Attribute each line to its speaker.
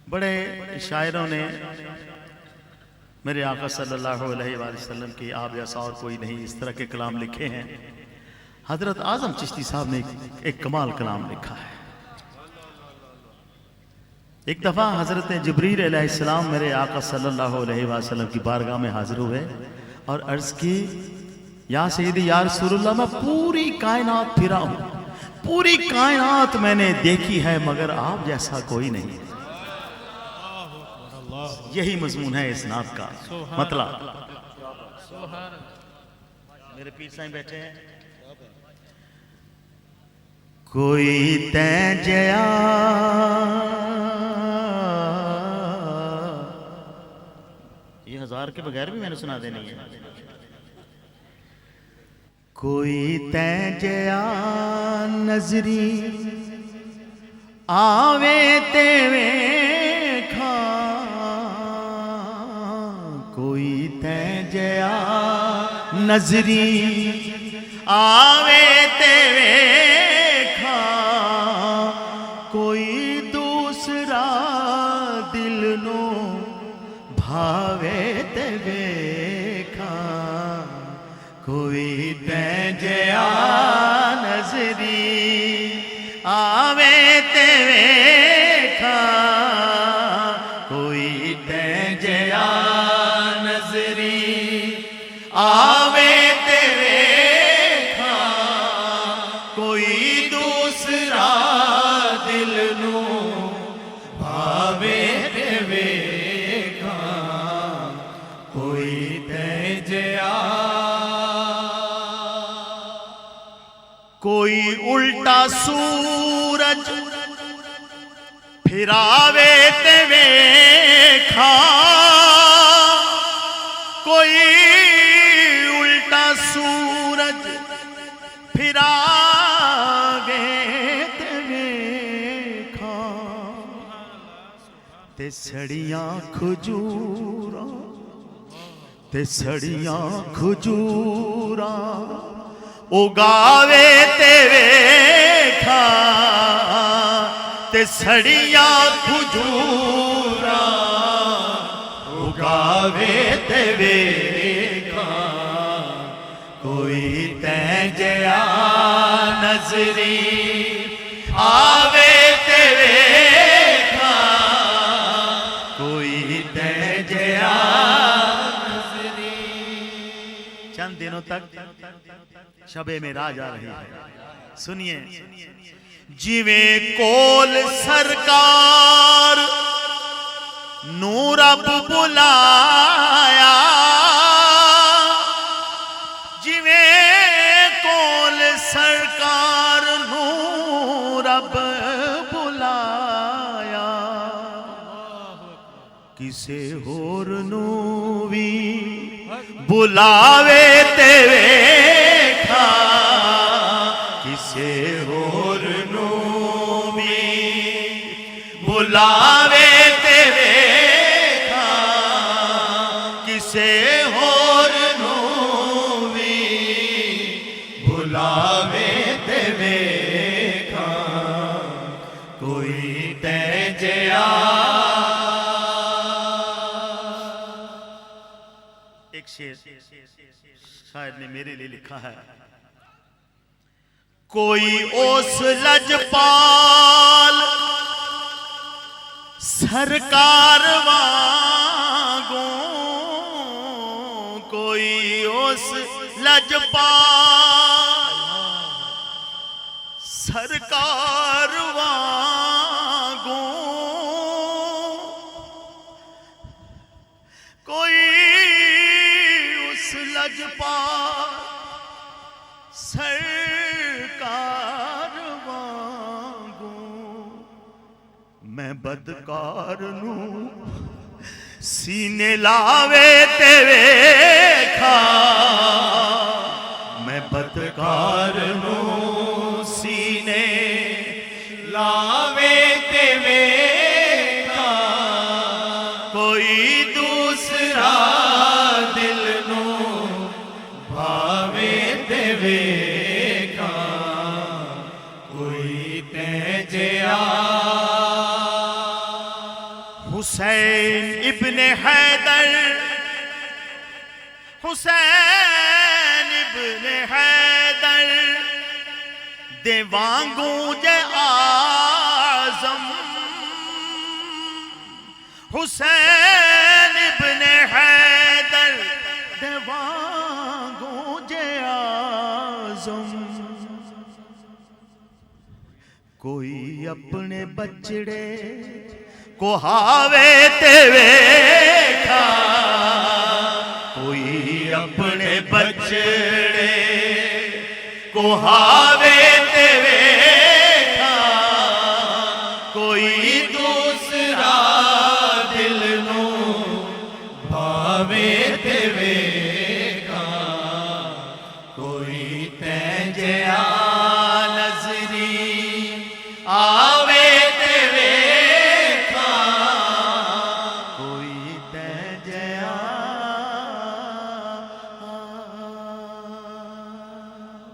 Speaker 1: बड़े शायरों ने मेरे आका सल्लल्लाहु अलैहि वसल्लम की आप जैसा और कोई नहीं इस तरह के कलाम लिखे हैं। हजरत आजम चिश्ती साहब ने एक कमाल कलाम लिखा है। एक दफ़ा हजरत जिब्रील अलैहिस्सलाम मेरे आका सल्लल्लाहु अलैहि वसल्लम की बारगाह में हाजिर हुए और अर्ज की, या सय्यदी या रसूलल्लाह, मैं पूरी कायनात फिरा हूं, पूरी कायनात मैंने देखी है मगर आप जैसा कोई नहीं। यही मजमून है इस नात का मतलब। मेरे पीर साईं बैठे हैं। कोई तै जया ये हजार के बगैर भी मैंने सुना देनी है। कोई तै जया नजरी आवे तेवे खा, कोई तै जया नजरी आवे तेवे खा, कोई दूसरा दिल नो भावे तेवे खा, कोई तै जया नजरी आवे तेवे खा, कोई तै जया नजरी आवे तेवे खा, कोई दूसरा दिल नो भावे तेवे खा, कोई तै जया। कोई उल्टा सूरज फिरावे तेवे खा, कोई उल्टा सूरज फिरावे तेवे खा, ते सड़ियां खजूरा, ते सड़ियां खजूरा उगावे तेवे खा, ते सड़ियां खजूरा उगावे तेवे खा, कोई तै जया नजरी आवे तेवे खा, कोई तै जया नजरी। चंद दिनों तक शबे में राज आ रही है। सुनिए, जिवे कोल सरकार नूर अब बुलाया, जिवे कोल सरकार नूर अब बुलाया, किसे होर नू भी बुलावे तेवे खा, किसे होर नू भी बुलावे तेवे खा, किसे होर नू भी बुलावे तेवे खा, कोई तै जया। एक शेर शायद ने मेरे लिए लिखा है। कोई ओस लजपाल सरकार वांगू, कोई ओस लजपाल सरकार वांगू, कोई उस लजपाल सरकार वांगू, मैं बदकार नू सीने लावे तेवे खा, मैं बदकार नू सीने लावे तेवे खा, कोई दूसरा दिल नू भावे तेवे खा, कोई तै जया हुसैन इब्ने हैदर, हुसैन इब्ने हैदर देवांगू जे आजम, हुसैन इब्ने हैदर देवांगू जे आजम। कोई अपने बचड़े को हावे ते वेखा, कोई अपने बचड़े को हावे